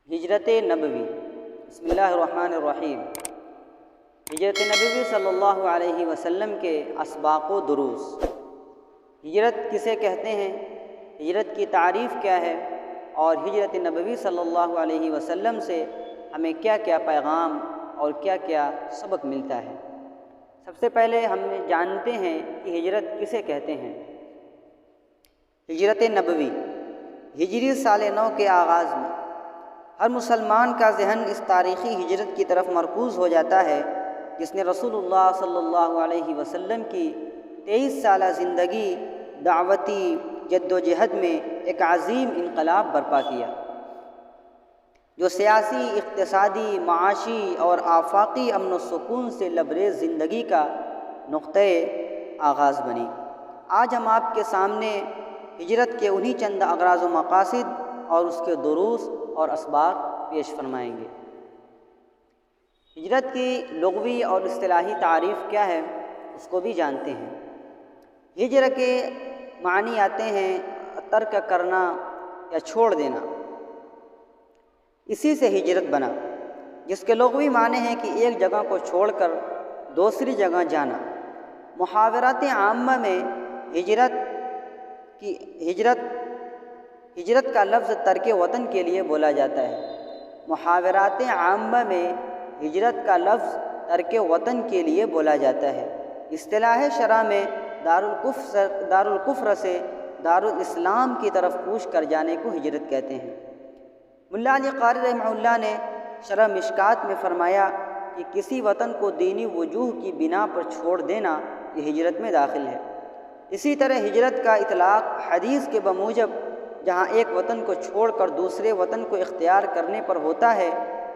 ہجرت نبوی۔ بسم اللہ الرحمن الرحیم۔ ہجرت نبوی صلی اللہ علیہ وسلم کے اسباق و دروس۔ ہجرت کسے کہتے ہیں، ہجرت کی تعریف کیا ہے، اور ہجرت نبوی صلی اللہ علیہ وسلم سے ہمیں کیا کیا پیغام اور کیا کیا سبق ملتا ہے۔ سب سے پہلے ہم جانتے ہیں کہ ہجرت کسے کہتے ہیں۔ ہجرت نبوی ہجری سال 9 کے آغاز میں ہر مسلمان کا ذہن اس تاریخی ہجرت کی طرف مرکوز ہو جاتا ہے جس نے رسول اللہ صلی اللہ علیہ وسلم کی 23 سالہ زندگی دعوتی جد و جہد میں ایک عظیم انقلاب برپا کیا، جو سیاسی، اقتصادی، معاشی اور آفاقی امن و سکون سے لبریز زندگی کا نقطۂ آغاز بنی۔ آج ہم آپ کے سامنے ہجرت کے انہی چند اغراض و مقاصد اور اس کے دروس اور اسباق پیش فرمائیں گے۔ ہجرت کی لغوی اور اصطلاحی تعریف کیا ہے، اس کو بھی جانتے ہیں۔ ہجر کے معنی آتے ہیں ترک کرنا یا چھوڑ دینا، اسی سے ہجرت بنا، جس کے لغوی معنی ہیں کہ ایک جگہ کو چھوڑ کر دوسری جگہ جانا۔ محاورات عامہ میں ہجرت کا لفظ ترک وطن کے لیے بولا جاتا ہے۔ محاورات عامہ میں ہجرت کا لفظ ترک وطن کے لیے بولا جاتا ہے۔ اصطلاح شرع میں دارالکفر سے دارالاسلام کی طرف کوچ کر جانے کو ہجرت کہتے ہیں۔ ملا علی قاری رحمہ اللہ نے شرح مشکات میں فرمایا کہ کسی وطن کو دینی وجوہ کی بنا پر چھوڑ دینا یہ ہجرت میں داخل ہے۔ اسی طرح ہجرت کا اطلاق حدیث کے بموجب جہاں ایک وطن کو چھوڑ کر دوسرے وطن کو اختیار کرنے پر ہوتا ہے،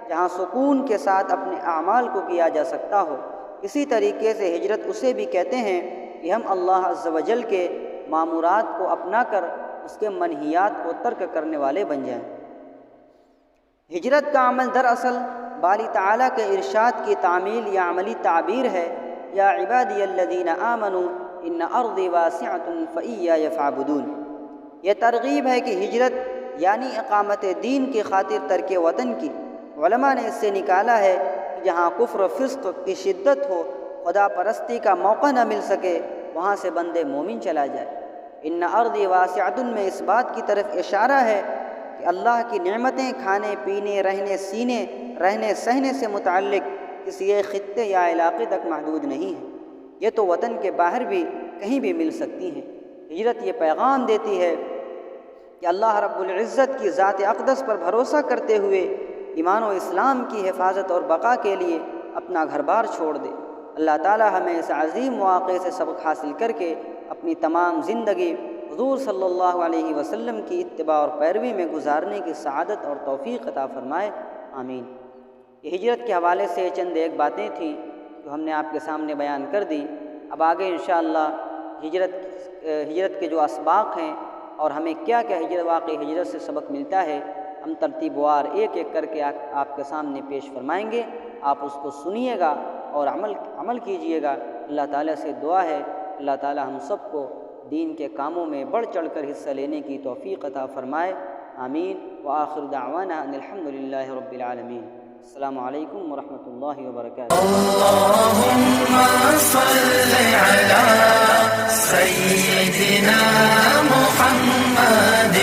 جہاں سکون کے ساتھ اپنے اعمال کو کیا جا سکتا ہو، اسی طریقے سے ہجرت اسے بھی کہتے ہیں کہ ہم اللہ عز و جل کے مامورات کو اپنا کر اس کے منہیات کو ترک کرنے والے بن جائیں۔ ہجرت کا عمل دراصل باری تعالیٰ کے ارشاد کی تعمیل یا عملی تعبیر ہے۔ یا عبادی الذین آمنوا ان ارضی واسعۃ فایای فاعبدون۔ یہ ترغیب ہے کہ ہجرت یعنی اقامت دین کی خاطر ترک وطن کی۔ علماء نے اس سے نکالا ہے کہ جہاں کفر و فسق کی شدت ہو، خدا پرستی کا موقع نہ مل سکے، وہاں سے بندے مومن چلا جائے۔ ان ارضی واسعۃ میں اس بات کی طرف اشارہ ہے کہ اللہ کی نعمتیں کھانے پینے، رہنے سہنے سے متعلق کسی ایک خطے یا علاقے تک محدود نہیں ہے، یہ تو وطن کے باہر بھی کہیں بھی مل سکتی ہیں۔ ہجرت یہ پیغام دیتی ہے کہ اللہ رب العزت کی ذات اقدس پر بھروسہ کرتے ہوئے ایمان و اسلام کی حفاظت اور بقا کے لیے اپنا گھر بار چھوڑ دے۔ اللہ تعالی ہمیں اس عظیم مواقع سے سبق حاصل کر کے اپنی تمام زندگی حضور صلی اللہ علیہ وسلم کی اتباع اور پیروی میں گزارنے کی سعادت اور توفیق عطا فرمائے، آمین۔ یہ ہجرت کے حوالے سے چند ایک باتیں تھیں جو ہم نے آپ کے سامنے بیان کر دی۔ اب آگے انشاءاللہ ہجرت کے جو اسباق ہیں اور ہمیں کیا کیا ہجرت سے سبق ملتا ہے، ہم ترتیب وار ایک ایک کر کے آپ کے سامنے پیش فرمائیں گے۔ آپ اس کو سنیے گا اور عمل کیجئے گا۔ اللہ تعالیٰ سے دعا ہے اللہ تعالیٰ ہم سب کو دین کے کاموں میں بڑھ چڑھ کر حصہ لینے کی توفیق عطا فرمائے، آمین۔ وآخر دعوانا ان الحمدللہ رب العالمین۔ السلام علیکم ورحمۃ اللہ وبرکاتہ۔ اللهم صل على سيدنا محمد